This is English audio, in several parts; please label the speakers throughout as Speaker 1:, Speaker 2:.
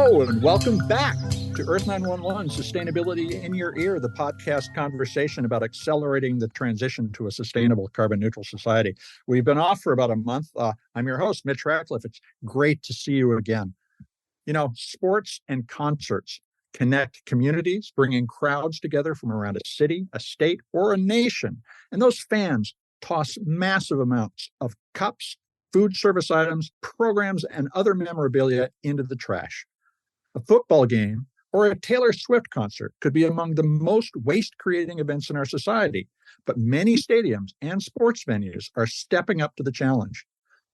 Speaker 1: Hello, and welcome back to Earth911 Sustainability in Your Ear, the podcast conversation about accelerating the transition to a sustainable carbon neutral society. We've been off for about a month. I'm your host, Mitch Ratcliffe. It's great to see you again. You know, sports and concerts connect communities, bringing crowds together from around a city, a state, or a nation. And those fans toss massive amounts of cups, food service items, programs, and other memorabilia into the trash. A football game or a Taylor Swift concert could be among the most waste-creating events in our society, but many stadiums and sports venues are stepping up to the challenge.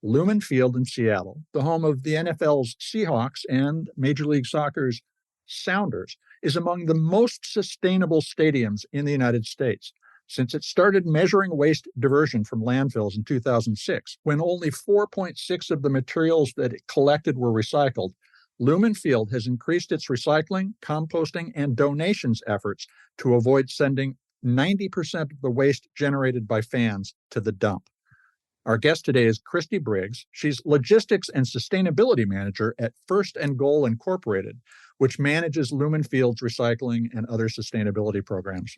Speaker 1: Lumen Field in Seattle, the home of the NFL's Seahawks and Major League Soccer's Sounders, is among the most sustainable stadiums in the United States. Since it started measuring waste diversion from landfills in 2006, when only 4.6% of the materials that it collected were recycled, Lumen Field has increased its recycling, composting, and donations efforts to avoid sending 90% of the waste generated by fans to the dump. Our guest today is Christy Briggs. She's Logistics and Sustainability Manager at First and Goal Incorporated, which manages Lumen Field's recycling and other sustainability programs.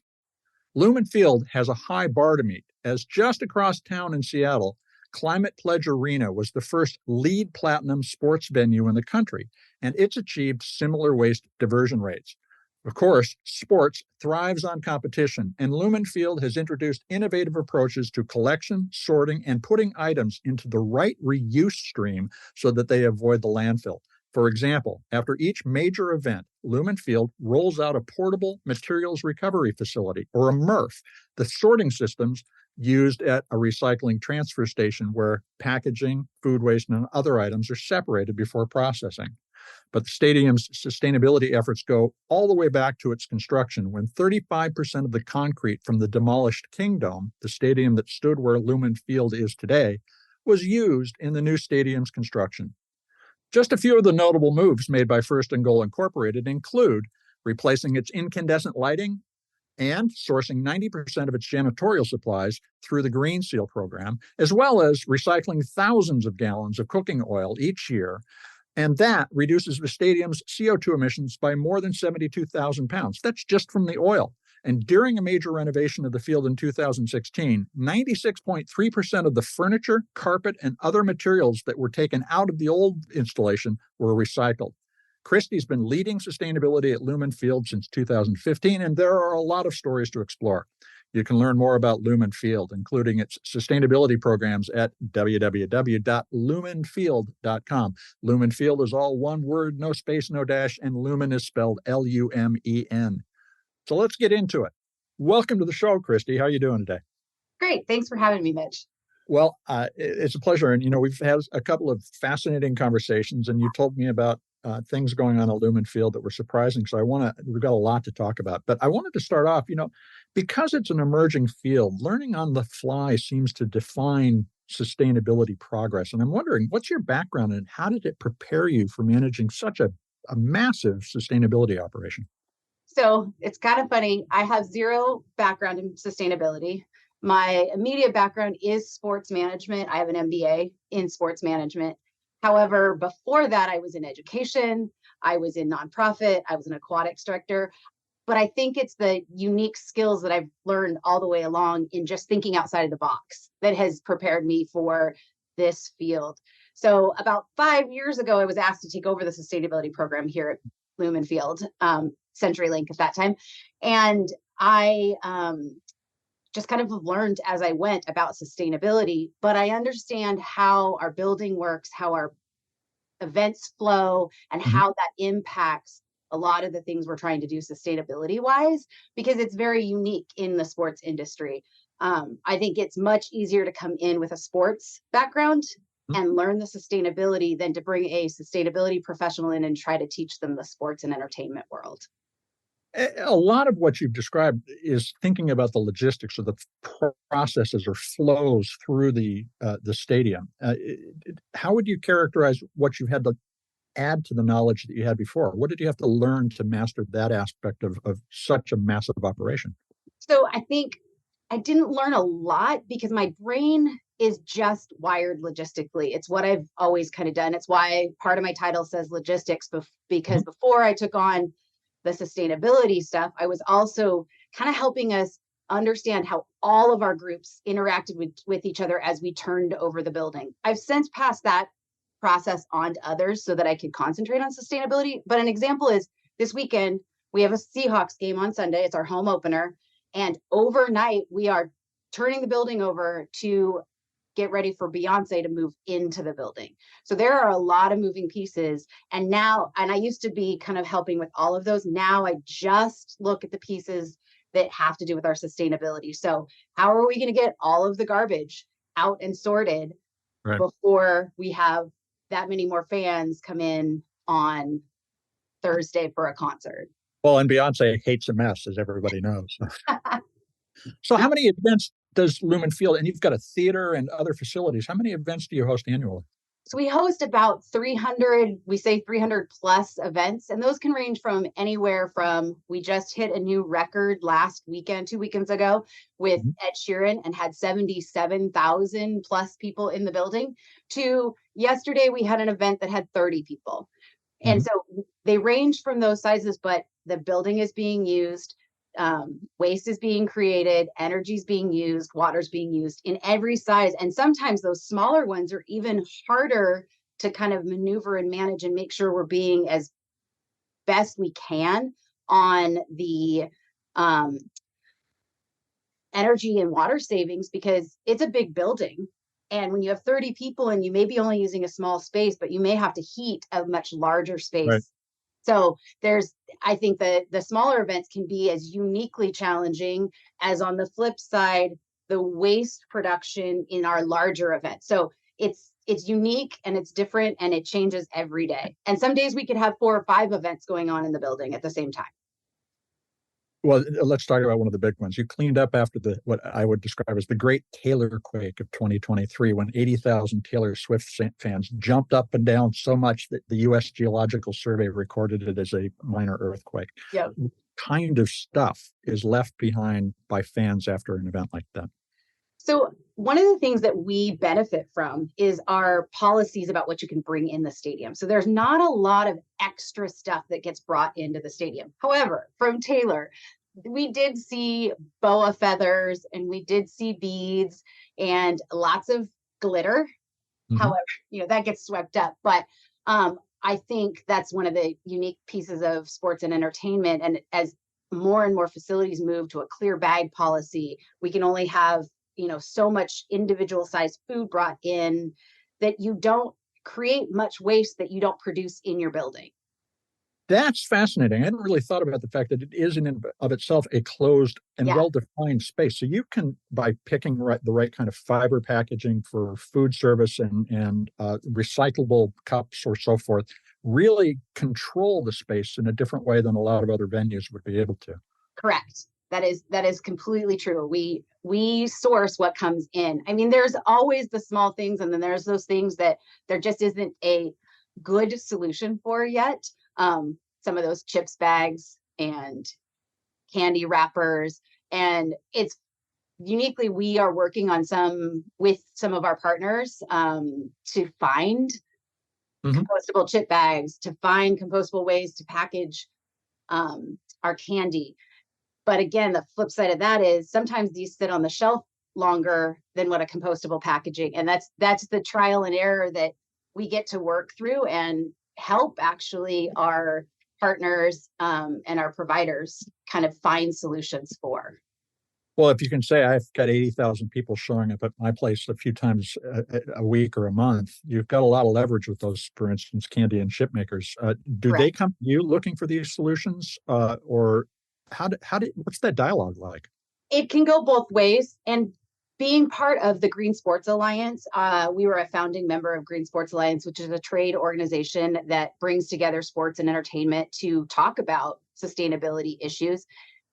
Speaker 1: Lumen Field has a high bar to meet, as just across town in Seattle, Climate Pledge Arena was the first LEED Platinum sports venue in the country, and it's achieved similar waste diversion rates. Of course, sports thrives on competition, and Lumen Field has introduced innovative approaches to collection, sorting, and putting items into the right reuse stream so that they avoid the landfill. For example, after each major event, Lumen Field rolls out a portable materials recovery facility, or a MRF, the sorting systems used at a recycling transfer station where packaging, food waste, and other items are separated before processing. But the stadium's sustainability efforts go all the way back to its construction, when 35% of the concrete from the demolished Kingdome, the stadium that stood where Lumen Field is today, was used in the new stadium's construction. Just a few of the notable moves made by First and Goal Incorporated include replacing its incandescent lighting and sourcing 90% of its janitorial supplies through the Green Seal program, as well as recycling thousands of gallons of cooking oil each year. And that reduces the stadium's CO2 emissions by more than 72,000 pounds. That's just from the oil. And during a major renovation of the field in 2016, 96.3% of the furniture, carpet, and other materials that were taken out of the old installation were recycled. Christy's been leading sustainability at Lumen Field since 2015, and there are a lot of stories to explore. You can learn more about Lumen Field, including its sustainability programs, at www.lumenfield.com. Lumen Field is all one word, no space, no dash, and Lumen is spelled Lumen. So let's get into it. Welcome to the show, Christy. How are you doing today?
Speaker 2: Great. Thanks for having me, Mitch.
Speaker 1: Well, it's a pleasure. And, we've had a couple of fascinating conversations, and you told me about things going on at Lumen Field that were surprising. So we've got a lot to talk about. But I wanted to start off, because it's an emerging field, learning on the fly seems to define sustainability progress. And I'm wondering, what's your background and how did it prepare you for managing such a massive sustainability operation?
Speaker 2: So it's kind of funny. I have zero background in sustainability. My immediate background is sports management. I have an MBA in sports management. However, before that, I was in education. I was in nonprofit. I was an aquatics director. But I think it's the unique skills that I've learned all the way along in just thinking outside of the box that has prepared me for this field. So about 5 years ago, I was asked to take over the sustainability program here at Lumen Field, CenturyLink at that time. And I just kind of learned as I went about sustainability, but I understand how our building works, how our events flow, and how that impacts a lot of the things we're trying to do sustainability wise, because it's very unique in the sports industry. I think it's much easier to come in with a sports background and learn the sustainability than to bring a sustainability professional in and try to teach them the sports and entertainment world.
Speaker 1: A lot of what you've described is thinking about the logistics of the processes or flows through the stadium. How would you characterize what you've had to add to the knowledge that you had before? What did you have to learn to master that aspect of such a massive operation?
Speaker 2: So I think I didn't learn a lot because my brain is just wired logistically. It's what I've always kind of done. It's why part of my title says logistics, because before I took on the sustainability stuff, I was also kind of helping us understand how all of our groups interacted with each other as we turned over the building. I've since passed that process on to others so that I could concentrate on sustainability. But an example is this weekend, we have a Seahawks game on Sunday. It's our home opener. And overnight, we are turning the building over to get ready for Beyonce to move into the building. So there are a lot of moving pieces. And I used to be kind of helping with all of those. Now I just look at the pieces that have to do with our sustainability. So how are we going to get all of the garbage out and sorted before we have that many more fans come in on Thursday for a concert?
Speaker 1: Well, and Beyonce hates a mess, as everybody knows. So how many events does Lumen field? And you've got a theater and other facilities. How many events do you host annually?
Speaker 2: So we host about 300, we say 300 plus events, and those can range from anywhere from, we just hit a new record last weekend, 2 weekends ago, with Ed Sheeran and had 77,000 plus people in the building, to yesterday we had an event that had 30 people. And so they range from those sizes, but the building is being used. Waste is being created, energy is being used, water is being used in every size. And sometimes those smaller ones are even harder to kind of maneuver and manage and make sure we're being as best we can on the energy and water savings, because it's a big building. And when you have 30 people and you may be only using a small space, but you may have to heat a much larger space. Right. So I think that the smaller events can be as uniquely challenging as, on the flip side, the waste production in our larger events. So it's unique and it's different and it changes every day. And some days we could have 4 or 5 events going on in the building at the same time.
Speaker 1: Well, let's talk about one of the big ones. You cleaned up after what I would describe as the great Taylor quake of 2023, when 80,000 Taylor Swift fans jumped up and down so much that the U.S. Geological Survey recorded it as a minor earthquake.
Speaker 2: Yep.
Speaker 1: What kind of stuff is left behind by fans after an event like that?
Speaker 2: So one of the things that we benefit from is our policies about what you can bring in the stadium. So there's not a lot of extra stuff that gets brought into the stadium. However, from Taylor, we did see boa feathers and we did see beads and lots of glitter. However, that gets swept up. But I think that's one of the unique pieces of sports and entertainment. And as more and more facilities move to a clear bag policy, we can only have so much individual sized food brought in that you don't create much waste that you don't produce in your building.
Speaker 1: That's fascinating. I hadn't really thought about the fact that it is in and of itself a closed and well-defined space. So you can, by picking the right kind of fiber packaging for food service and recyclable cups or so forth, really control the space in a different way than a lot of other venues would be able to.
Speaker 2: Correct. That is completely true. We source what comes in. I mean, there's always the small things, and then there's those things that there just isn't a good solution for yet. Some of those chips bags and candy wrappers, and it's uniquely, we are working on with some of our partners to find compostable chip bags, to find compostable ways to package our candy. But again, the flip side of that is sometimes these sit on the shelf longer than what a compostable packaging. And that's the trial and error that we get to work through and help actually our partners and our providers kind of find solutions for.
Speaker 1: Well, if you can say I've got 80,000 people showing up at my place a few times a week or a month, you've got a lot of leverage with those, for instance, candy and chip makers. Do
Speaker 2: Correct.
Speaker 1: They come to you looking for these solutions, or what's that dialogue like?
Speaker 2: It can go both ways. And being part of the Green Sports Alliance, we were a founding member of Green Sports Alliance, which is a trade organization that brings together sports and entertainment to talk about sustainability issues.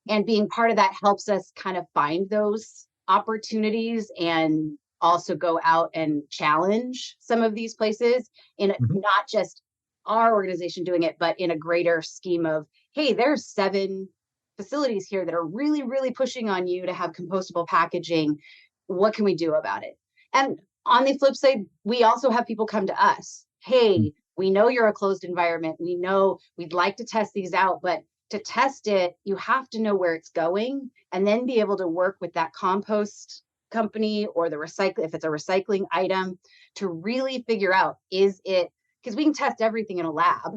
Speaker 2: And being part of that helps us kind of find those opportunities and also go out and challenge some of these places in not just our organization doing it, but in a greater scheme of, hey, there's 7 facilities here that are really, really pushing on you to have compostable packaging. What can we do about it? And on the flip side, we also have people come to us. Hey, we know you're a closed environment. We know we'd like to test these out, but to test it, you have to know where it's going and then be able to work with that compost company or the recycle, if it's a recycling item, to really figure out, is it, because we can test everything in a lab,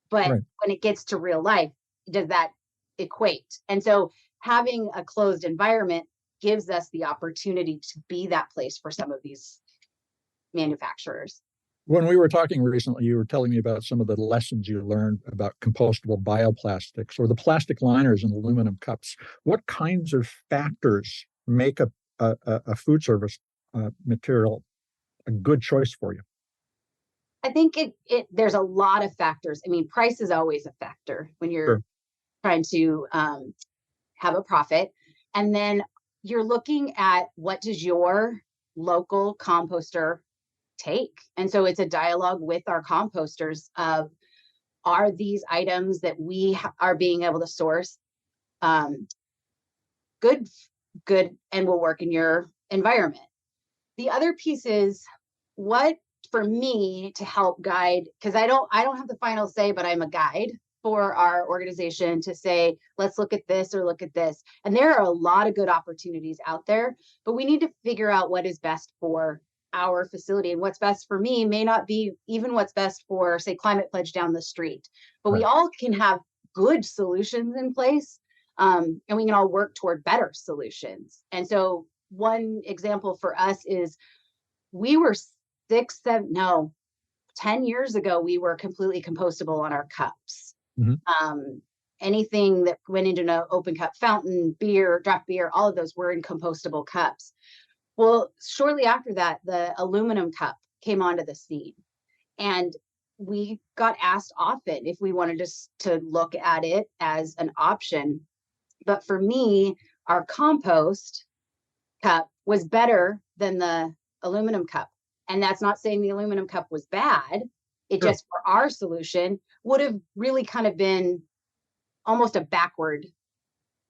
Speaker 2: but
Speaker 1: Right.
Speaker 2: when it gets to real life, does that equate? And so having a closed environment gives us the opportunity to be that place for some of these manufacturers.
Speaker 1: When we were talking recently, you were telling me about some of the lessons you learned about compostable bioplastics or the plastic liners in aluminum cups. What kinds of factors make a food service material a good choice for you?
Speaker 2: I think there's a lot of factors. I mean, price is always a factor when you're
Speaker 1: Sure.
Speaker 2: trying to have a profit. And then you're looking at, what does your local composter take? And so it's a dialogue with our composters of, are these items that we are being able to source um, good, and will work in your environment? The other piece is, what, for me, to help guide, because I don't have the final say, but I'm a guide for our organization to say, let's look at this or look at this. And there are a lot of good opportunities out there, but we need to figure out what is best for our facility. And what's best for me may not be even what's best for, say, Climate Pledge down the street. But we
Speaker 1: Right.
Speaker 2: all can have good solutions in place, and we can all work toward better solutions. And so one example for us is, we were 10 years ago, we were completely compostable on our cups.
Speaker 1: Mhm.
Speaker 2: Anything that went into an open cup fountain, beer, draft beer, all of those were in compostable cups. Well, shortly after that, the aluminum cup came onto the scene, and we got asked often if we wanted to look at it as an option. But for me, our compost cup was better than the aluminum cup. And that's not saying the aluminum cup was bad. It
Speaker 1: Sure.
Speaker 2: just, for our solution, would have really kind of been almost a backward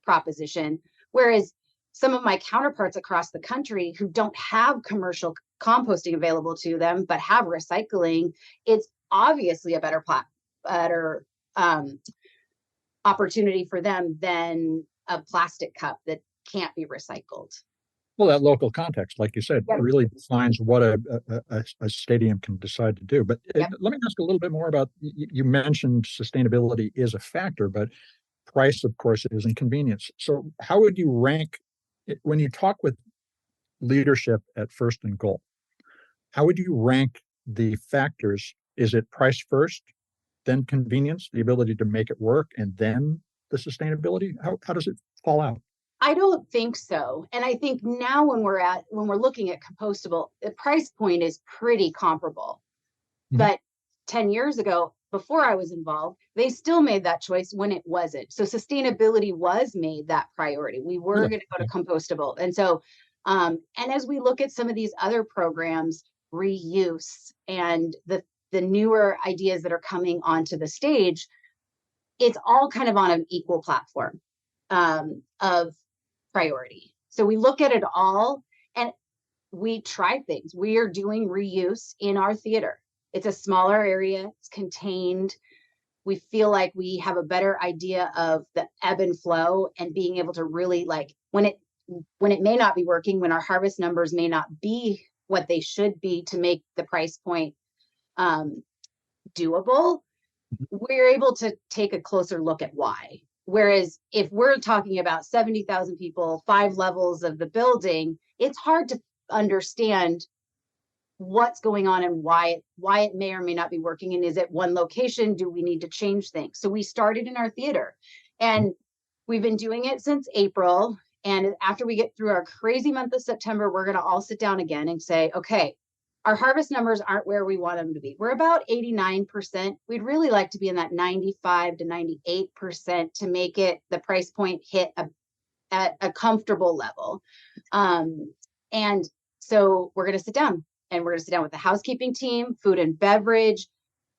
Speaker 2: proposition. Whereas some of my counterparts across the country who don't have commercial composting available to them, but have recycling, it's obviously a better opportunity for them than a plastic cup that can't be recycled.
Speaker 1: Well, that local context, like you said,
Speaker 2: Yep.
Speaker 1: really defines what a stadium can decide to do. But
Speaker 2: Yep.
Speaker 1: let me ask a little bit more about, you mentioned sustainability is a factor, but price, of course, is inconvenience. So how would you rank, when you talk with leadership at First and Goal, how would you rank the factors? Is it price first, then convenience, the ability to make it work, and then the sustainability? How does it fall out?
Speaker 2: I don't think so. And I think now when we're looking at compostable, the price point is pretty comparable.
Speaker 1: Mhm.
Speaker 2: But 10 years ago, before I was involved, they still made that choice when it wasn't. So sustainability was made that priority. We were
Speaker 1: Really?
Speaker 2: going to go to
Speaker 1: Okay.
Speaker 2: compostable. And so, and as we look at some of these other programs, reuse and the newer ideas that are coming onto the stage, it's all kind of on an equal platform of priority. So we look at it all and we try things. We are doing reuse in our theater. It's a smaller area, it's contained. We feel like we have a better idea of the ebb and flow and being able to really, like, when it may not be working, when our harvest numbers may not be what they should be to make the price point doable, we're able to take a closer look at why. Whereas if we're talking about 70,000 people, 5 levels of the building, it's hard to understand what's going on and why it may or may not be working. And is it one location? Do we need to change things? So we started in our theater, and we've been doing it since April. And after we get through our crazy month of September, we're going to all sit down again and say, okay, our harvest numbers aren't where we want them to be. We're about 89%. We'd really like to be in that 95 to 98% to make it, the price point, hit at a comfortable level. And so we're going to sit down, and we're going to sit down with the housekeeping team, food and beverage,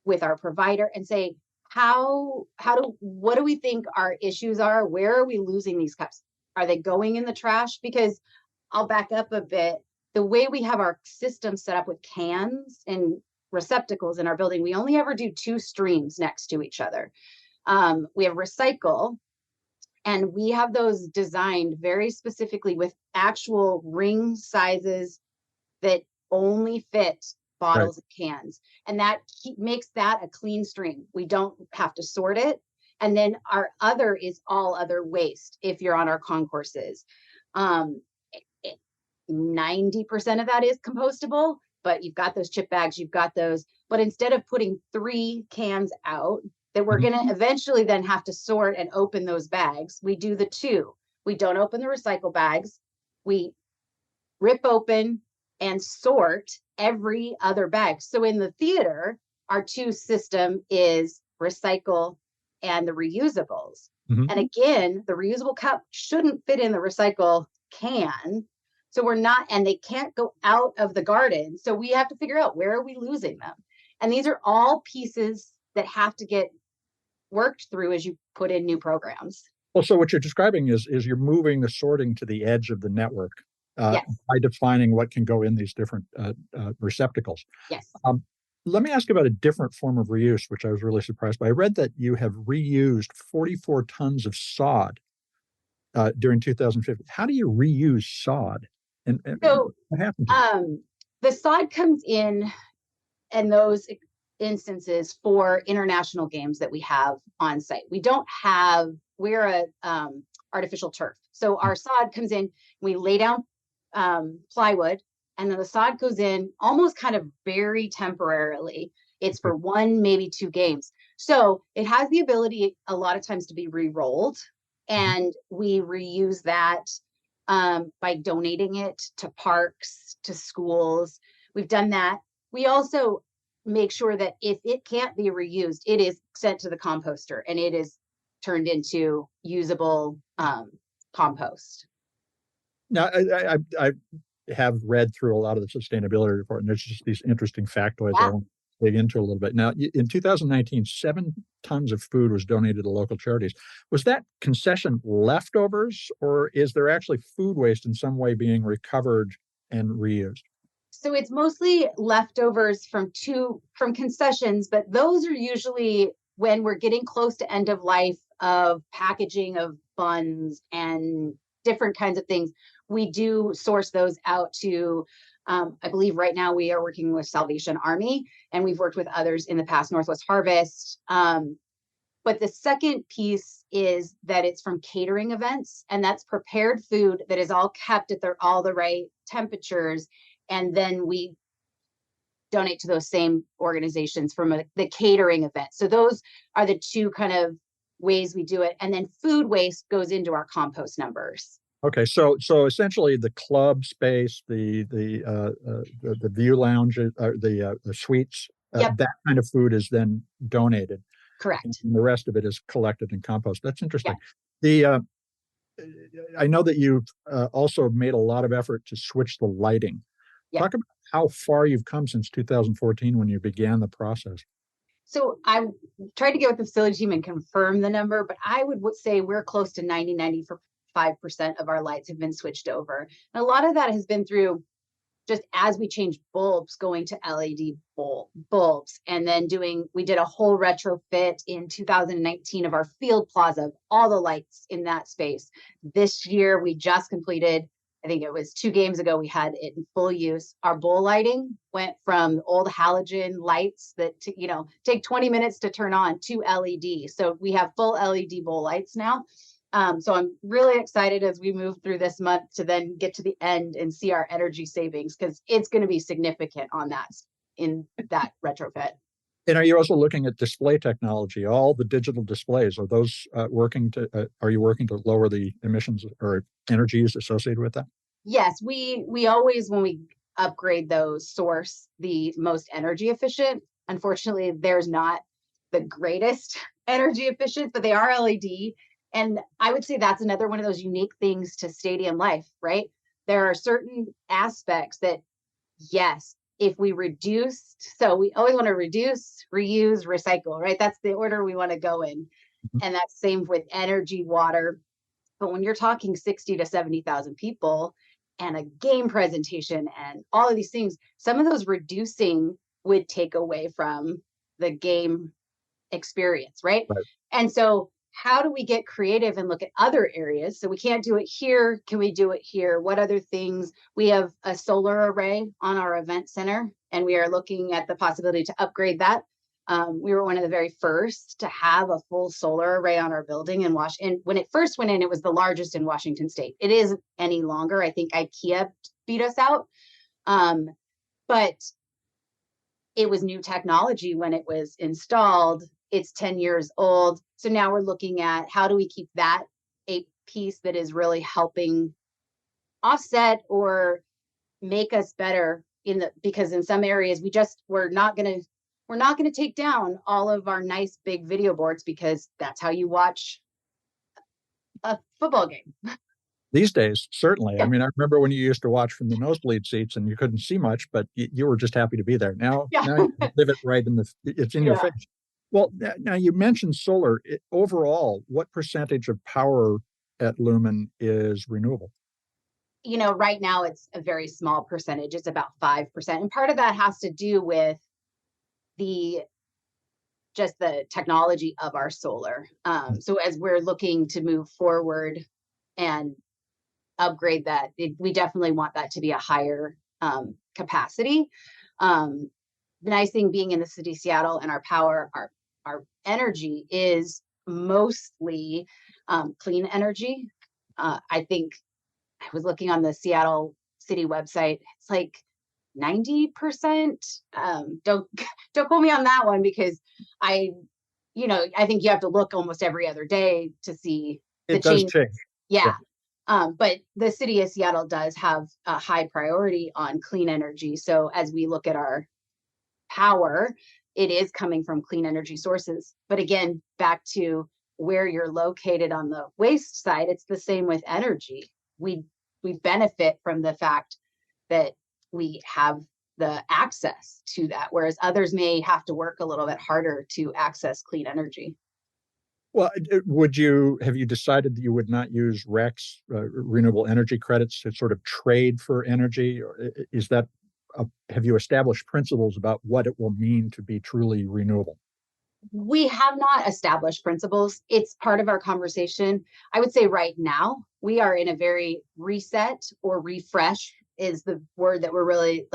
Speaker 2: with our provider, and say, what do we think our issues are? Where are we losing these cups? Are they going in the trash? Because I'll back up a bit. the way we have our system set up with cans and receptacles in our building, we only ever do 2 streams next to each other. We have recycle, and we have those designed very specifically with actual ring sizes that only fit bottles and cans. And that makes that a clean stream. We don't have to sort it. And then our other is all other waste if you're on our concourses. 90% of that is compostable, but you've got those chip bags, you've got those. But instead of putting 3 cans out that we're going to eventually then have to sort and open those bags, we do the 2. We don't open the recycle bags. We rip open and sort every other bag. So in the theater, our 2 system is recycle and the reusables. And again, the reusable cup shouldn't fit in the recycle can. So we're not, and they can't go out of the garden. So we have to figure out, where are we losing them? And these are all pieces that have to get worked through as you put in new programs.
Speaker 1: Well, so what you're describing is you're moving the sorting to the edge of the network by defining what can go in these different receptacles.
Speaker 2: Yes.
Speaker 1: Let me ask about a different form of reuse, which I was really surprised by. I read that you have reused 44 tons of sod during 2015. How do you reuse sod? And
Speaker 2: so
Speaker 1: what happened to it?
Speaker 2: The sod comes in those instances for international games that we have on site. We're a artificial turf. So our sod comes in, we lay down plywood, and then the sod goes in almost kind of very temporarily. It's for 1, maybe 2 games. So it has the ability a lot of times to be re-rolled, and we reuse that by donating it to parks, to schools. We've done that. We also make sure that if it can't be reused, it is sent to the composter and it is turned into usable compost.
Speaker 1: Now, I have read through a lot of the sustainability report, and there's just these interesting factoids I want to dig into a little bit. Now, in 2019, 7 tons of food was donated to local charities. Was that concession leftovers, or is there actually food waste in some way being recovered and reused?
Speaker 2: So it's mostly leftovers from concessions, but those are usually when we're getting close to end of life of packaging of buns and different kinds of things. We do source those out to, I believe right now we are working with Salvation Army, and we've worked with others in the past, Northwest Harvest. But the second piece is that it's from catering events, and that's prepared food that is all kept at all the right temperatures. And then we donate to those same organizations from the catering event. So those are the 2 kind of ways we do it. And then food waste goes into our compost numbers.
Speaker 1: Okay, so essentially the club space, the view lounge, the suites, that kind of food is then donated.
Speaker 2: Correct.
Speaker 1: And the rest of it is collected and composted. That's interesting. Yeah. I know that you've also made a lot of effort to switch the lighting. Yeah. Talk about how far you've come since 2014 when you began the process.
Speaker 2: So I tried to get with the facility team and confirm the number, but I would say we're close to 95% of our lights have been switched over. And a lot of that has been through just as we change bulbs, going to LED bulbs, and then we did a whole retrofit in 2019 of our field plaza, all the lights in that space. This year, we just completed, I think it was 2 games ago, we had it in full use. Our bowl lighting went from old halogen lights that take 20 minutes to turn on to LED. So we have full LED bowl lights now. So I'm really excited as we move through this month to then get to the end and see our energy savings, because it's going to be significant on that in that retrofit.
Speaker 1: And are you also looking at display technology? All the digital displays, are those working to lower the emissions or energy use associated with that?
Speaker 2: Yes, we always, when we upgrade those, source the most energy efficient. Unfortunately, there's not the greatest energy efficient, but they are LED. And I would say that's another one of those unique things to stadium life, right? There are certain aspects that, yes, if we reduce, so we always want to reduce, reuse, recycle, right? That's the order we want to go in. And that's same with energy, water. But when you're talking 60 to 70,000 people, and a game presentation and all of these things, some of those reducing would take away from the game experience, right? And so how do we get creative and look at other areas? So we can't do it here. Can we do it here? What other things? We have a solar array on our event center, and we are looking at the possibility to upgrade that. We were one of the very first to have a full solar array on our building in Washington. And when it first went in, it was the largest in Washington state. It isn't any longer. I think IKEA beat us out. But it was new technology when it was installed. It's 10 years old. So now we're looking at how do we keep that a piece that is really helping offset or make us better because in some areas we're not going to take down all of our nice big video boards because that's how you watch a football game.
Speaker 1: These days, certainly.
Speaker 2: Yeah.
Speaker 1: I mean, I remember when you used to watch from the nosebleed seats and you couldn't see much, but you were just happy to be there. Now you live it right it's in your face. Well, now you mentioned solar. Overall, what percentage of power at Lumen is renewable?
Speaker 2: Right now it's a very small percentage. It's about 5%. And part of that has to do with just the technology of our solar. So as we're looking to move forward and upgrade that, we definitely want that to be a higher capacity. The nice thing being in the city of Seattle and our power, our energy is mostly clean energy. I think I was looking on the Seattle city website. It's like 90%. Don't quote me on that one because I think you have to look almost every other day to see
Speaker 1: the change.
Speaker 2: Yeah. But the city of Seattle does have a high priority on clean energy. So as we look at our power, it is coming from clean energy sources. But again, back to where you're located on the waste side, it's the same with energy. We benefit from the fact that we have the access to that, whereas others may have to work a little bit harder to access clean energy.
Speaker 1: Well, have you decided that you would not use RECs, renewable energy credits, to sort of trade for energy? Or have you established principles about what it will mean to be truly renewable?
Speaker 2: We have not established principles. It's part of our conversation. I would say right now we are in a very reset or refresh is the word that we're really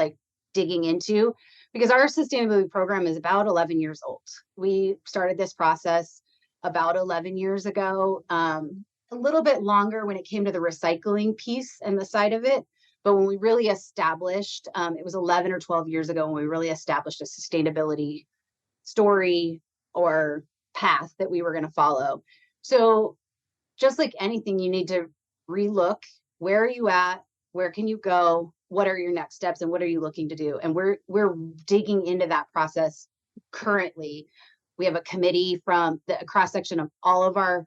Speaker 2: digging into, because our sustainability program is about 11 years old. We started this process about 11 years ago, a little bit longer when it came to the recycling piece and the side of it. But when we really established, it was 11 or 12 years ago when we really established a sustainability story or path that we were going to follow. So just like anything, you need to relook, where are you at? Where can you go? What are your next steps? And what are you looking to do? And we're digging into that process currently. We have a committee from the cross section of all of our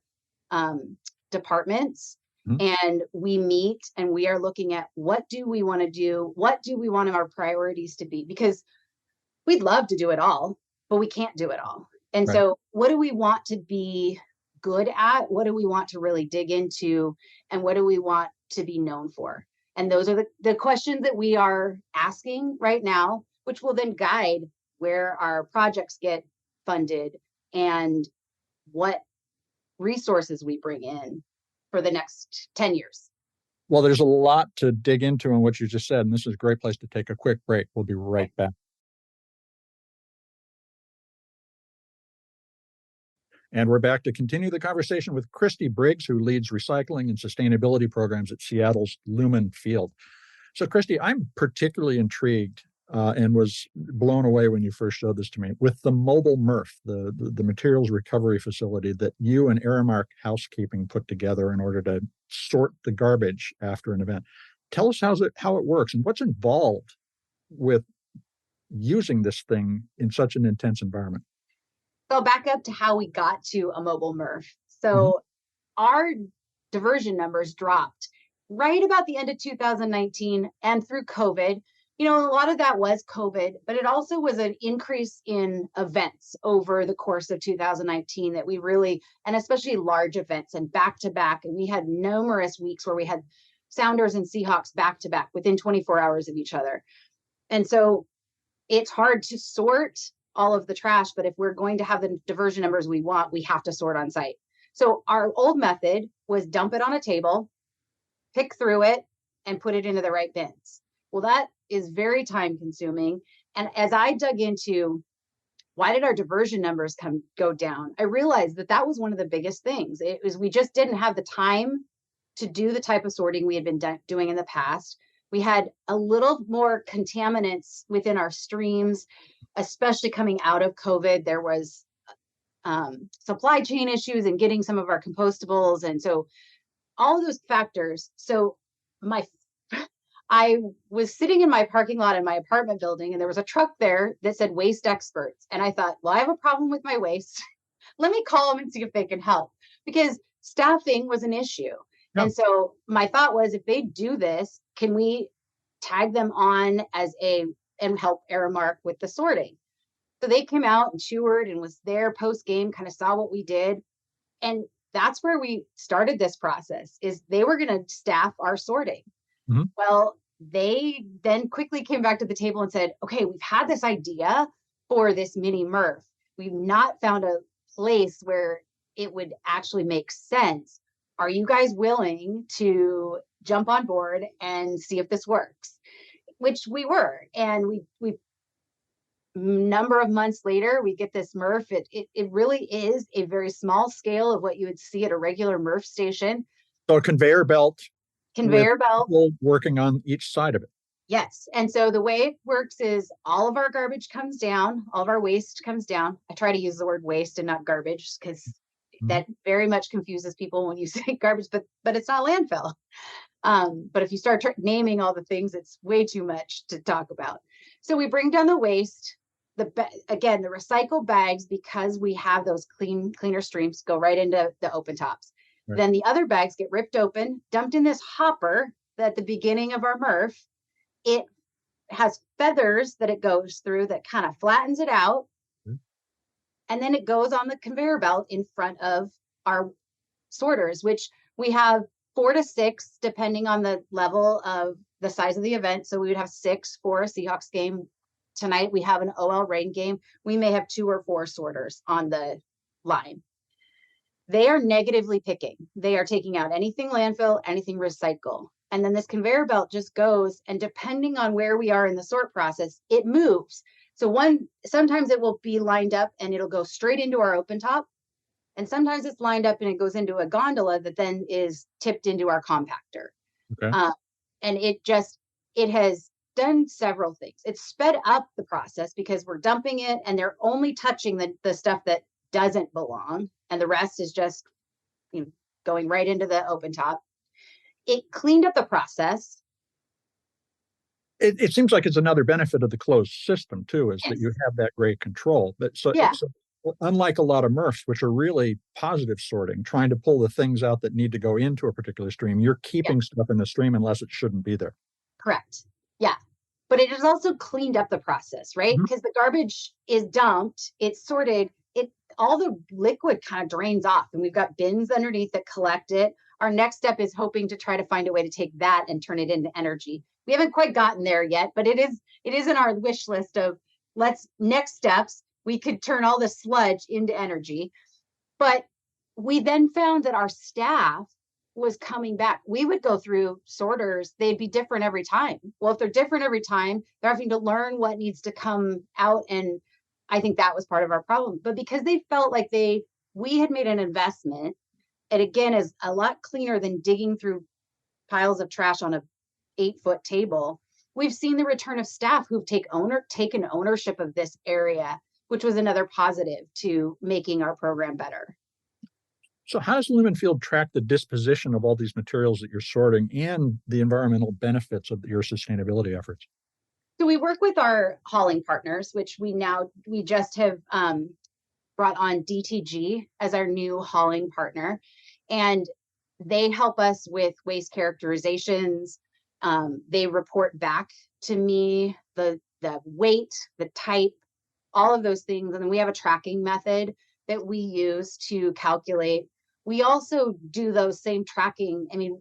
Speaker 2: departments, and we meet and we are looking at what do we want to do? What do we want our priorities to be? Because we'd love to do it all, but we can't do it all. And so what do we want to be good at? What do we want to really dig into? And what do we want to be known for? And those are the questions that we are asking right now, which will then guide where our projects get funded and what resources we bring in for the next 10 years.
Speaker 1: Well, there's a lot to dig into in what you just said, and this is a great place to take a quick break. We'll be right back. And we're back to continue the conversation with Christy Briggs, who leads recycling and sustainability programs at Seattle's Lumen field. So, Christy, I'm particularly intrigued and was blown away when you first showed this to me with the mobile MRF, the materials recovery facility that you and Aramark Housekeeping put together in order to sort the garbage after an event. Tell us how it works and what's involved with using this thing in such an intense environment.
Speaker 2: So back up to how we got to a mobile MRF. So our diversion numbers dropped right about the end of 2019 and through COVID. A lot of that was COVID, but it also was an increase in events over the course of 2019 that we really, and especially large events and back to back. And we had numerous weeks where we had Sounders and Seahawks back to back within 24 hours of each other. And so it's hard to sort all of the trash, but if we're going to have the diversion numbers we want, we have to sort on site. So our old method was dump it on a table, pick through it, and put it into the right bins. Well, that is very time consuming. And as I dug into why did our diversion numbers go down, I realized that that was one of the biggest things. It was we just didn't have the time to do the type of sorting we had been doing in the past. We had a little more contaminants within our streams, especially coming out of COVID. There was supply chain issues and getting some of our compostables. And so all of those factors. So I was sitting in my parking lot in my apartment building, and there was a truck there that said waste experts. And I thought, well, I have a problem with my waste. Let me call them and see if they can help, because staffing was an issue. Yep. And so my thought was, if they do this, can we tag them on and help Aramark with the sorting? So they came out and toured and was there post game, kind of saw what we did. And that's where we started this process, is they were going to staff our sorting. Mm-hmm. Well, they then quickly came back to the table and said, okay, we've had this idea for this mini MRF. We've not found a place where it would actually make sense. Are you guys willing to jump on board and see if this works? Which we were. And we number of months later, we get this MRF. It really is a very small scale of what you would see at a regular MRF station.
Speaker 1: So a conveyor belt working on each side of it.
Speaker 2: Yes. And so the way it works is all of our garbage comes down, all of our waste comes down. I try to use the word waste and not garbage, because that very much confuses people when you say garbage, but it's not landfill. But if you start naming all the things, it's way too much to talk about. So we bring down the waste. Again, the recycle bags, because we have those cleaner streams, go right into the open tops. Right. Then the other bags get ripped open, dumped in this hopper at the beginning of our MRF. It has feathers that it goes through that kind of flattens it out. Mm-hmm. And then it goes on the conveyor belt in front of our sorters, which we have 4 to 6, depending on the level of the size of the event. So we would have 6 for a Seahawks game. Tonight we have an OL rain game. We may have 2 or 4 sorters on the line. They are negatively picking. They are taking out anything landfill, anything recycle. And then this conveyor belt just goes, and depending on where we are in the sort process, it moves. So sometimes it will be lined up and it'll go straight into our open top. And sometimes it's lined up and it goes into a gondola that then is tipped into our compactor. Okay. And it has done several things. It's sped up the process because we're dumping it and they're only touching the stuff that doesn't belong. And the rest is just going right into the open top. It cleaned up the process.
Speaker 1: It seems like it's another benefit of the closed system too, is that you have that great control. But so unlike a lot of MRFs, which are really positive sorting, trying to pull the things out that need to go into a particular stream, you're keeping stuff in the stream unless it shouldn't be there.
Speaker 2: Correct. Yeah. But it has also cleaned up the process, right? Because the garbage is dumped, it's sorted, all the liquid kind of drains off, and we've got bins underneath that collect it. Our next step is hoping to try to find a way to take that and turn it into energy. We haven't quite gotten there yet, but it is in our wish list of next steps. We could turn all the sludge into energy. But we then found that our staff was coming back. We would go through sorters. They'd be different every time. Well, if they're different every time, they're having to learn what needs to come out. And I think that was part of our problem. But because they felt like we had made an investment, it again is a lot cleaner than digging through piles of trash on a 8-foot table. We've seen the return of staff who've taken ownership of this area, which was another positive to making our program better.
Speaker 1: So how does Lumen Field track the disposition of all these materials that you're sorting and the environmental benefits of your sustainability efforts?
Speaker 2: So we work with our hauling partners, which we just have brought on DTG as our new hauling partner. And they help us with waste characterizations. They report back to me the weight, the type, all of those things. And then we have a tracking method that we use to calculate. We also do those same tracking. I mean,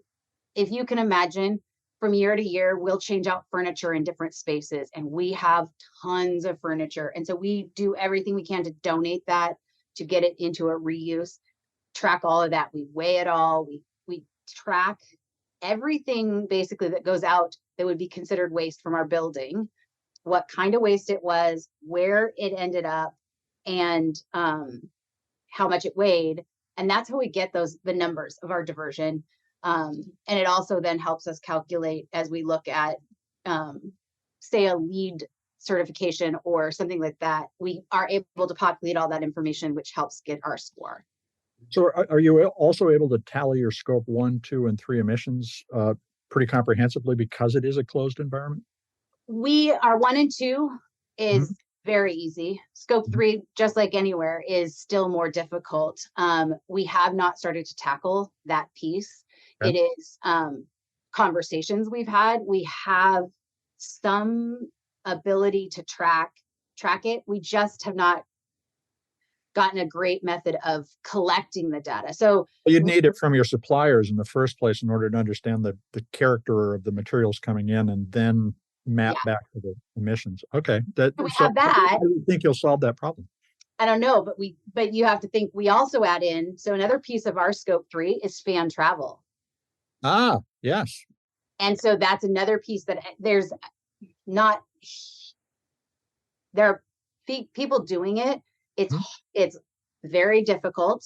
Speaker 2: if you can imagine, from year to year, we'll change out furniture in different spaces, and we have tons of furniture. And so we do everything we can to donate that, to get it into a reuse, track all of that. We weigh it all. We track everything basically that goes out that would be considered waste from our building, what kind of waste it was, where it ended up, and how much it weighed. And that's how we get the numbers of our diversion. And it also then helps us calculate as we look at, say, a LEED certification or something like that. We are able to populate all that information, which helps get our score.
Speaker 1: So are you also able to tally your scope 1, 2, and 3 emissions pretty comprehensively because it is a closed environment?
Speaker 2: Our 1 and 2 is very easy. Scope 3, just like anywhere, is still more difficult. We have not started to tackle that piece. Okay. It is conversations we've had. We have some ability to track it. We just have not gotten a great method of collecting the data. So
Speaker 1: you'd need it from your suppliers in the first place in order to understand the character of the materials coming in and then map back to the emissions. Okay.
Speaker 2: We have that.
Speaker 1: How do you think you'll solve that problem?
Speaker 2: I don't know, but you have to think we also add in, so another piece of our scope 3 is fan travel.
Speaker 1: Ah, yes.
Speaker 2: And so that's another piece that there are people doing it. It's very difficult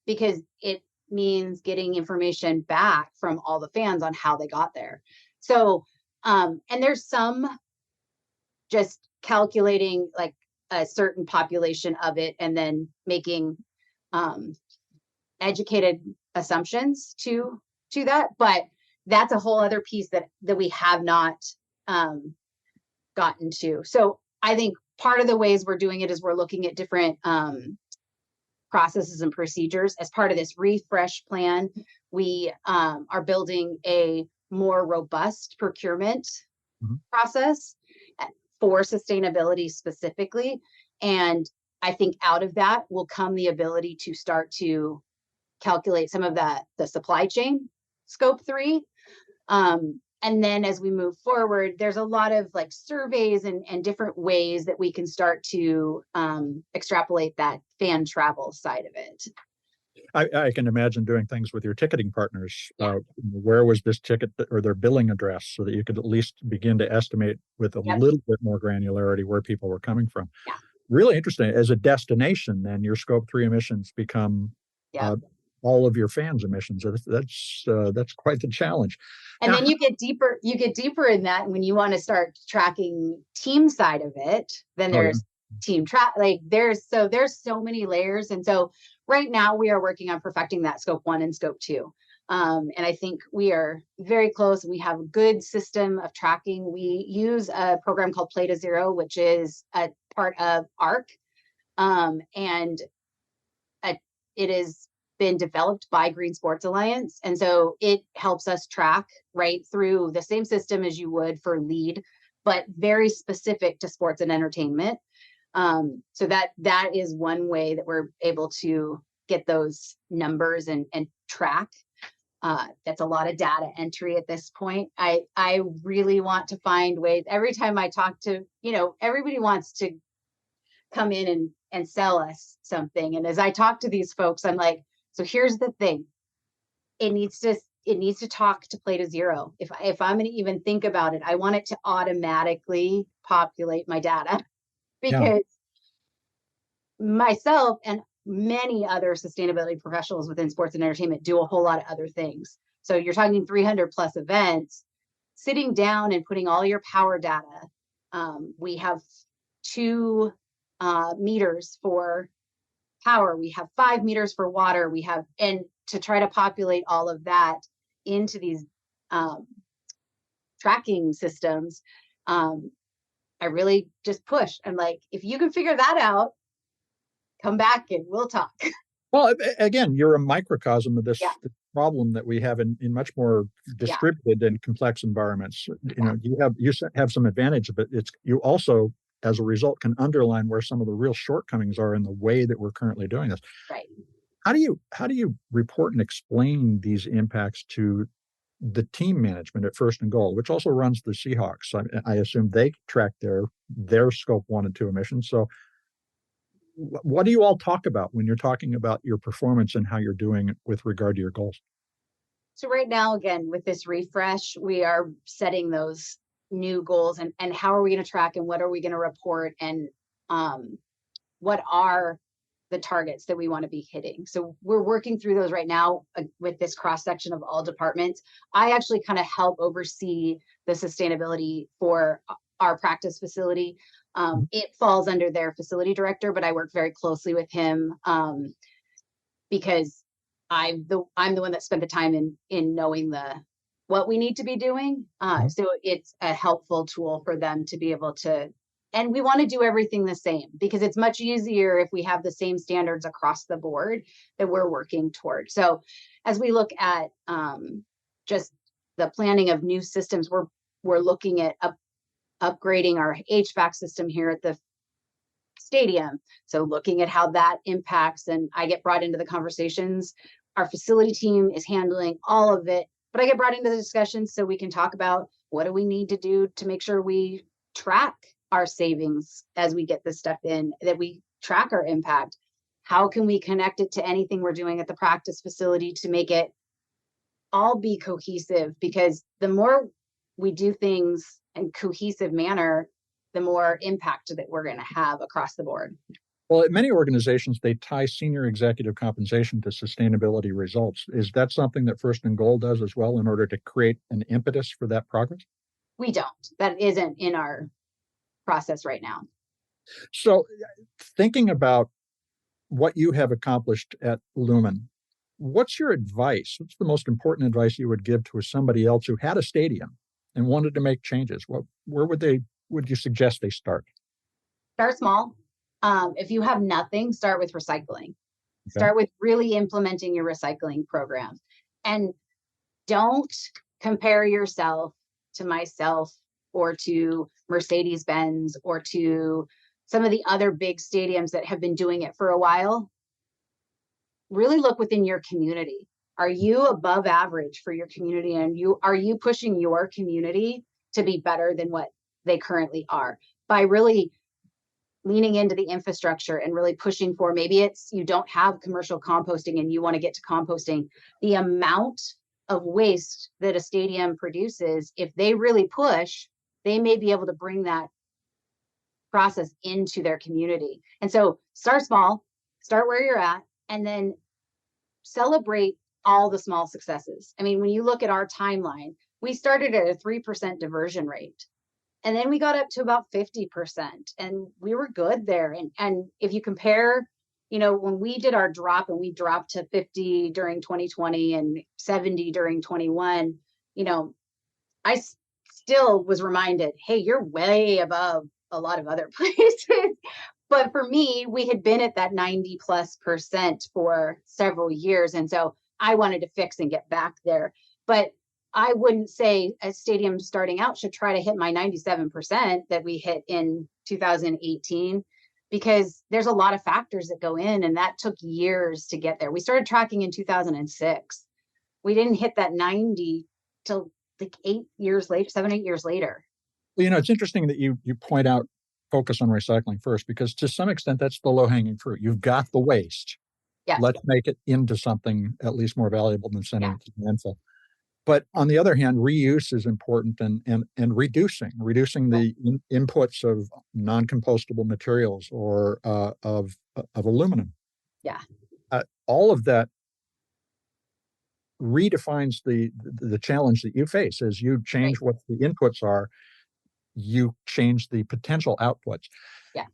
Speaker 2: because it means getting information back from all the fans on how they got there. So, and there's some just calculating like a certain population of it and then making educated assumptions to that. But that's a whole other piece that we have not gotten to. So I think part of the ways we're doing it is we're looking at different processes and procedures. As part of this refresh plan, we are building a more robust procurement process for sustainability specifically. And I think out of that will come the ability to start to calculate some of the supply chain scope 3. And then as we move forward, there's a lot of like surveys and different ways that we can start to extrapolate that fan travel side of it.
Speaker 1: I can imagine doing things with your ticketing partners. Where was this ticket or their billing address so that you could at least begin to estimate with a little bit more granularity where people were coming from.
Speaker 2: Yeah.
Speaker 1: Really interesting. As a destination, then your scope 3 emissions become all of your fans' emissions. That's quite the challenge.
Speaker 2: And then you get deeper in that. And when you want to start tracking team side of it, then there's team track, like there's so many layers. And so right now we are working on perfecting that scope 1 and scope 2. And I think we are very close. We have a good system of tracking. We use a program called Play to Zero, which is a part of ARC. And it has been developed by Green Sports Alliance. And so it helps us track right through the same system as you would for LEED, but very specific to sports and entertainment. So that is one way that we're able to get those numbers and track. That's a lot of data entry at this point. I really want to find ways. Every time I talk to, everybody wants to come in and sell us something. And as I talk to these folks, I'm like, so here's the thing. It needs to talk to Play to Zero. If I'm going to even think about it, I want it to automatically populate my data because myself and many other sustainability professionals within sports and entertainment do a whole lot of other things. So you're talking 300 plus events, sitting down and putting all your power data. We have 2 meters for power. We have 5 meters for water. And to try to populate all of that into these tracking systems, I really just push. I'm like, if you can figure that out, come back and we'll talk.
Speaker 1: Well, again, you're a microcosm of this problem that we have in much more distributed and complex environments. You have some advantage, but you also, as a result, can underline where some of the real shortcomings are in the way that we're currently doing this.
Speaker 2: Right.
Speaker 1: How do you report and explain these impacts to the team management at First and Goal, which also runs the Seahawks. I assume they track their scope 1 and 2 emissions. So what do you all talk about when you're talking about your performance and how you're doing with regard to your goals?
Speaker 2: So right now, again, with this refresh, we are setting those new goals and how are we going to track and what are we going to report and what are the targets that we want to be hitting. So we're working through those right now with this cross section of all departments. I actually kind of help oversee the sustainability for our practice facility. It falls under their facility director, but I work very closely with him because I'm the one that spent the time in knowing what we need to be doing. So it's a helpful tool for them to be able to, and we want to do everything the same because it's much easier if we have the same standards across the board that we're working toward. So as we look at just the planning of new systems, we're looking at upgrading our HVAC system here at the stadium. So looking at how that impacts, and I get brought into the conversations. Our facility team is handling all of it, but I get brought into the discussions so we can talk about what do we need to do to make sure we track our savings as we get this stuff in, that we track our impact. How can we connect it to anything we're doing at the practice facility to make it all be cohesive? Because the more we do things in cohesive manner, the more impact that we're going to have across the board.
Speaker 1: Well, at many organizations, they tie senior executive compensation to sustainability results. Is that something that First and Goal does as well in order to create an impetus for that progress?
Speaker 2: We don't. That isn't in our process right now.
Speaker 1: So thinking about what you have accomplished at Lumen, what's your advice? What's the most important advice you would give to somebody else who had a stadium and wanted to make changes? Where would you suggest they start?
Speaker 2: Start small. If you have nothing, start with recycling. Okay. Start with really implementing your recycling program. And don't compare yourself to myself or to Mercedes-Benz or to some of the other big stadiums that have been doing it for a while. Really look within your community. Are you above average for your community? And are you pushing your community to be better than what they currently are by really leaning into the infrastructure and really pushing for, maybe it's you don't have commercial composting and you want to get to composting. The amount of waste that a stadium produces, if they really push, they may be able to bring that process into their community. And so start small, start where you're at, and then celebrate all the small successes. I mean, when you look at our timeline, we started at a 3% diversion rate. And then we got up to about 50%, and we were good there. And if you compare, when we did our drop and we dropped to 50 during 2020 and 70 during 21, I still was reminded, hey, you're way above a lot of other places. But for me, we had been at that 90+% for several years. And so I wanted to fix and get back there. But I wouldn't say a stadium starting out should try to hit my 97% that we hit in 2018, because there's a lot of factors that go in, and that took years to get there. We started tracking in 2006. We didn't hit that 90 till like 8 years later, 7-8 years later.
Speaker 1: Well, it's interesting that you point out focus on recycling first, because to some extent that's the low-hanging fruit. You've got the waste.
Speaker 2: Yeah.
Speaker 1: Let's make it into something at least more valuable than sending it to landfill. But on the other hand, reuse is important, and reducing the inputs of non-compostable materials or of aluminum.
Speaker 2: Yeah.
Speaker 1: All of that redefines the challenge that you face as you change what the inputs are. You change the potential outputs.
Speaker 2: Yeah.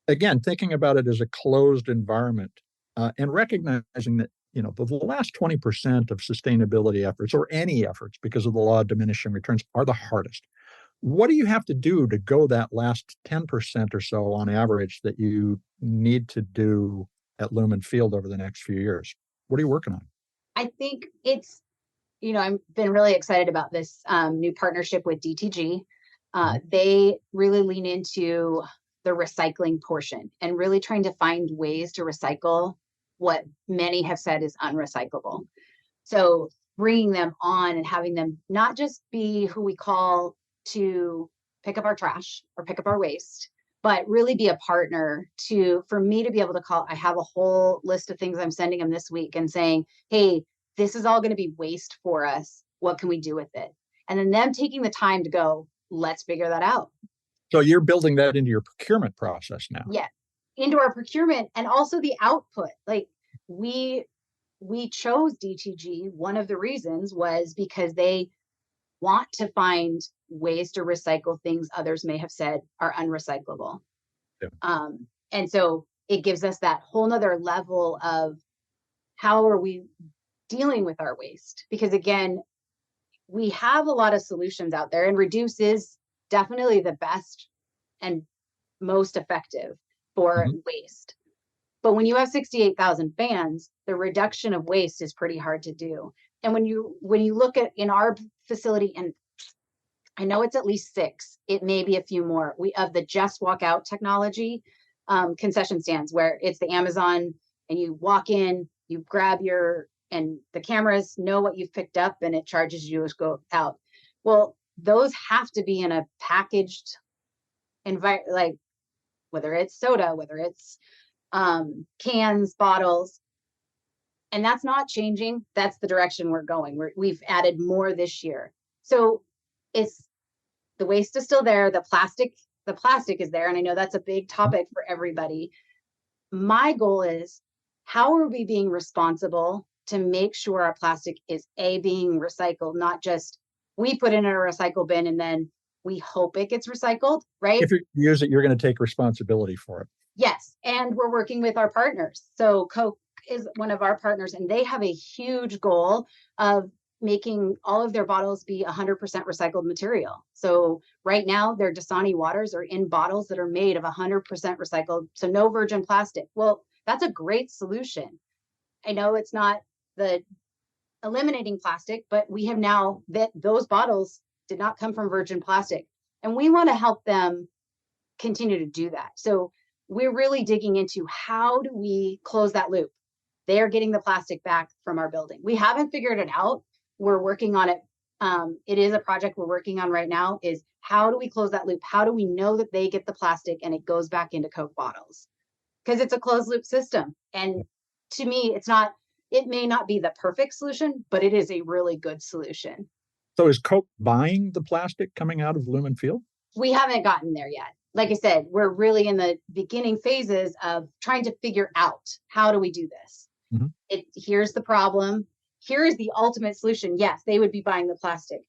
Speaker 1: Again, thinking about it as a closed environment, and recognizing that the last 20% of sustainability efforts, or any efforts, because of the law of diminishing returns, are the hardest. What do you have to do to go that last 10% or so on average that you need to do at Lumen Field over the next few years? What are you working on?
Speaker 2: I think it's, I've been really excited about this new partnership with DTG. They really lean into the recycling portion and really trying to find ways to recycle what many have said is unrecyclable. So bringing them on and having them not just be who we call to pick up our trash or pick up our waste, but really be a partner for me to be able to call. I have a whole list of things I'm sending them this week and saying, hey, this is all going to be waste for us. What can we do with it? And then them taking the time to go, let's figure that out.
Speaker 1: So you're building that into your procurement process now.
Speaker 2: Yeah, into our procurement, and also the output. Like we chose DTG. One of the reasons was because they want to find ways to recycle things others may have said are unrecyclable. Yeah. And so it gives us that whole nother level of how are we dealing with our waste? Because again, we have a lot of solutions out there, and reduce is definitely the best and most effective for waste. But when you have 68,000 fans, the reduction of waste is pretty hard to do. And when you look at in our facility, and I know it's at least 6, it may be a few more, we have the just walk out technology, concession stands where it's the Amazon and you walk in, you grab and the cameras know what you've picked up and it charges you as go out. Well, those have to be in a packaged environment, like whether it's soda, whether it's cans, bottles, and that's not changing. That's the direction we're going. We've added more this year. So it's the waste is still there. The plastic is there. And I know that's a big topic for everybody. My goal is, how are we being responsible to make sure our plastic is being recycled, not just we put it in a recycle bin and then we hope it gets recycled, right?
Speaker 1: If you use it, you're going to take responsibility for it.
Speaker 2: Yes. And we're working with our partners. So Coke is one of our partners, and they have a huge goal of making all of their bottles be 100% recycled material. So right now, their Dasani waters are in bottles that are made of 100% recycled, so no virgin plastic. Well, that's a great solution. I know it's not the eliminating plastic, but we have now that those bottles did not come from virgin plastic, and we want to help them continue to do that. So we're really digging into how do we close that loop. They are getting the plastic back from our building. We haven't figured it out. We're working on it. It is a project we're working on right now, is how do we close that loop? How do we know that they get the plastic and it goes back into Coke bottles? Because it's a closed loop system. And to me, it may not be the perfect solution, but it is a really good solution.
Speaker 1: So is Coke buying the plastic coming out of Lumen Field?
Speaker 2: We haven't gotten there yet. Like I said, we're really in the beginning phases of trying to figure out, how do we do this? Here's the problem. Here is the ultimate solution. Yes, they would be buying the plastic.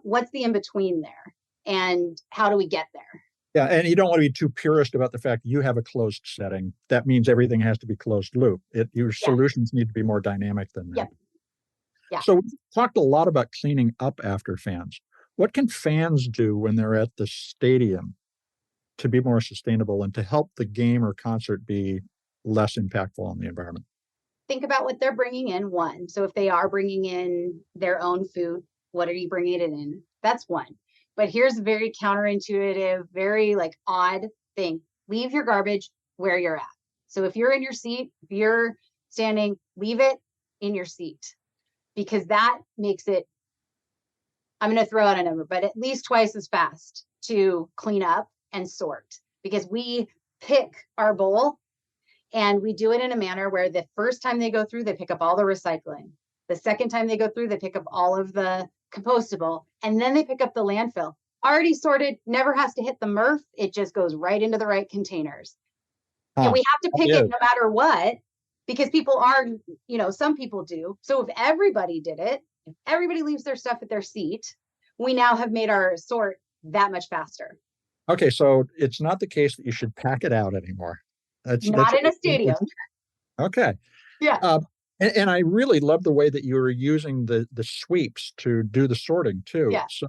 Speaker 2: What's the in-between there? And how do we get there?
Speaker 1: Yeah, and you don't want to be too purist about the fact you have a closed setting. That means everything has to be closed loop. Your solutions need to be more dynamic than that.
Speaker 2: Yeah.
Speaker 1: So we've talked a lot about cleaning up after fans. What can fans do when they're at the stadium to be more sustainable and to help the game or concert be less impactful on the environment?
Speaker 2: Think about what they're bringing in, one. So if they are bringing in their own food, what are you bringing it in? That's one. But here's a very counterintuitive, very odd thing. Leave your garbage where you're at. So if you're in your seat, if you're standing, leave it in your seat, because that makes it, I'm going to throw out a number, but at least twice as fast to clean up and sort, because we pick our bowl and we do it in a manner where the first time they go through, they pick up all the recycling. The second time they go through, they pick up all of the compostable, and then they pick up the landfill. Already sorted, never has to hit the MRF. It just goes right into the right containers. And we have to pick it no matter what, because people are, some people do. So if everybody did it, if everybody leaves their stuff at their seat, we now have made our sort that much faster.
Speaker 1: Okay, so it's not the case that you should pack it out anymore.
Speaker 2: That's in a stadium.
Speaker 1: Okay.
Speaker 2: Yeah.
Speaker 1: And I really love the way that you were using the sweeps to do the sorting too.
Speaker 2: Yeah.
Speaker 1: So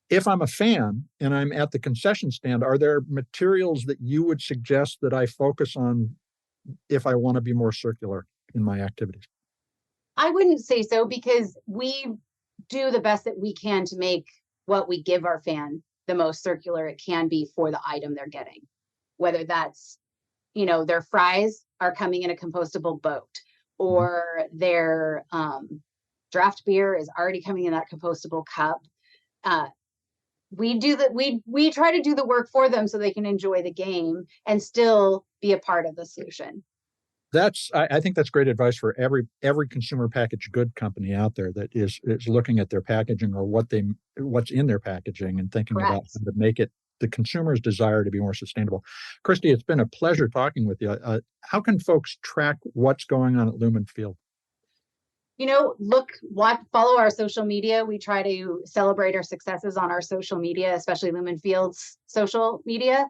Speaker 1: if I'm a fan and I'm at the concession stand, are there materials that you would suggest that I focus on if I want to be more circular in my activities?
Speaker 2: I wouldn't say so, because we do the best that we can to make what we give our fan the most circular it can be for the item they're getting. Whether that's, their fries are coming in a compostable boat, or their draft beer is already coming in that compostable cup. We try to do the work for them so they can enjoy the game and still be a part of the solution.
Speaker 1: I think that's great advice for every consumer packaged good company out there that is looking at their packaging or what's in their packaging and thinking
Speaker 2: Correct.
Speaker 1: about how to make it the consumer's desire to be more sustainable. Christy, it's been a pleasure talking with you. How can folks track what's going on at Lumen Field?
Speaker 2: Follow our social media. We try to celebrate our successes on our social media, especially Lumen Field's social media.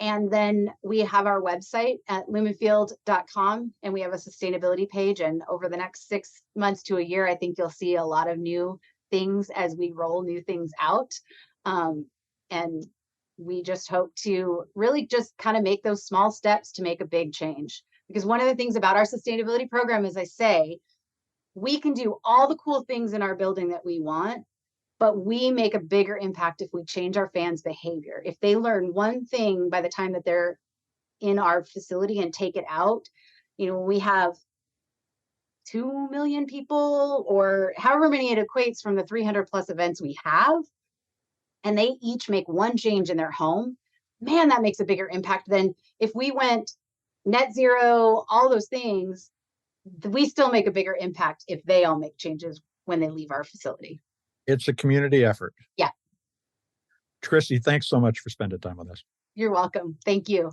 Speaker 2: And then we have our website at lumenfield.com, and we have a sustainability page. And over the next 6 months to a year, I think you'll see a lot of new things as we roll new things out. And we just hope to really just kind of make those small steps to make a big change. Because one of the things about our sustainability program, as I say, we can do all the cool things in our building that we want, but we make a bigger impact if we change our fans' behavior. If they learn one thing by the time that they're in our facility and take it out, we have 2 million people or however many it equates from the 300 plus events we have, and they each make one change in their home, man, that makes a bigger impact than if we went net zero, all those things. We still make a bigger impact if they all make changes when they leave our facility.
Speaker 1: It's a community effort.
Speaker 2: Yeah.
Speaker 1: Christy, thanks so much for spending time with us.
Speaker 2: You're welcome. Thank you.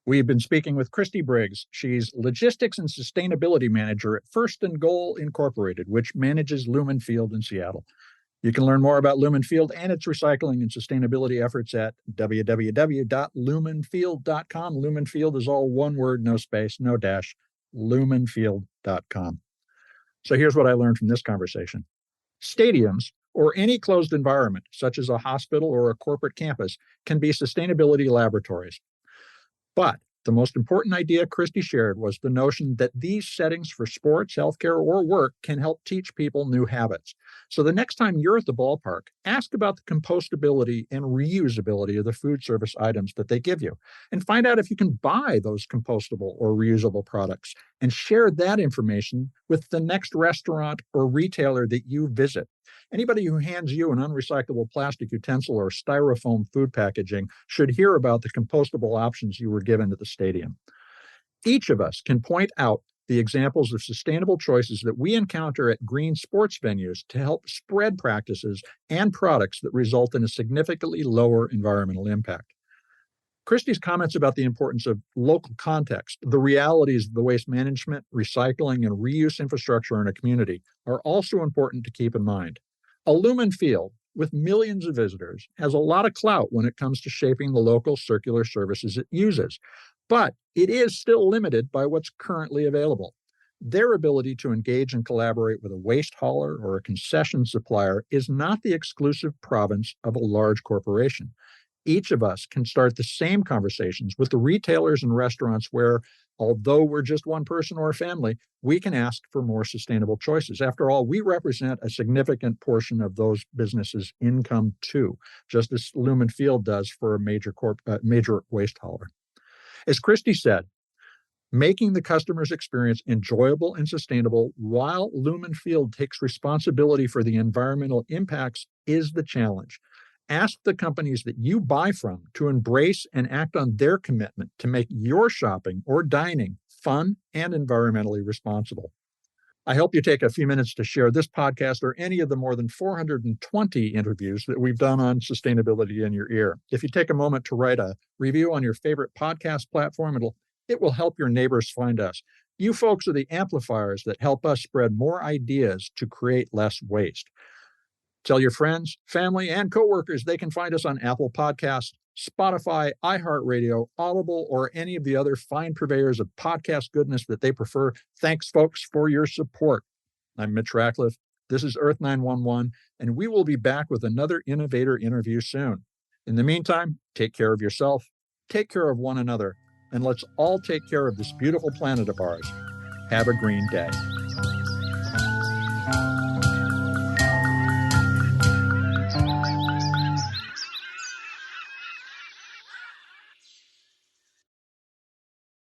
Speaker 1: We've been speaking with Christy Briggs. She's Logistics and Sustainability Manager at First and Goal Incorporated, which manages Lumen Field in Seattle. You can learn more about Lumen Field and its recycling and sustainability efforts at www.lumenfield.com. Lumen Field is all one word, no space, no dash, lumenfield.com. So here's what I learned from this conversation. Stadiums, or any closed environment, such as a hospital or a corporate campus, can be sustainability laboratories. But the most important idea Christy shared was the notion that these settings for sports, healthcare, or work can help teach people new habits. So the next time you're at the ballpark, ask about the compostability and reusability of the food service items that they give you, and find out if you can buy those compostable or reusable products, and share that information with the next restaurant or retailer that you visit. Anybody who hands you an unrecyclable plastic utensil or styrofoam food packaging should hear about the compostable options you were given at the stadium. Each of us can point out the examples of sustainable choices that we encounter at green sports venues to help spread practices and products that result in a significantly lower environmental impact. Christy's comments about the importance of local context, the realities of the waste management, recycling, and reuse infrastructure in a community are also important to keep in mind. A Lumen Field, with millions of visitors, has a lot of clout when it comes to shaping the local circular services it uses, but it is still limited by what's currently available. Their ability to engage and collaborate with a waste hauler or a concession supplier is not the exclusive province of a large corporation. Each of us can start the same conversations with the retailers and restaurants where, although we're just one person or a family, we can ask for more sustainable choices. After all, we represent a significant portion of those businesses' income too, just as Lumen Field does for a major waste hauler. As Christy said, making the customer's experience enjoyable and sustainable while Lumen Field takes responsibility for the environmental impacts is the challenge. Ask the companies that you buy from to embrace and act on their commitment to make your shopping or dining fun and environmentally responsible. I hope you take a few minutes to share this podcast or any of the more than 420 interviews that we've done on sustainability in your ear. If you take a moment to write a review on your favorite podcast platform, it will help your neighbors find us. You folks are the amplifiers that help us spread more ideas to create less waste. Tell your friends, family, and coworkers they can find us on Apple Podcasts, Spotify, iHeartRadio, Audible, or any of the other fine purveyors of podcast goodness that they prefer. Thanks, folks, for your support. I'm Mitch Ratcliffe. This is Earth911, and we will be back with another innovator interview soon. In the meantime, take care of yourself, take care of one another, and let's all take care of this beautiful planet of ours. Have a green day.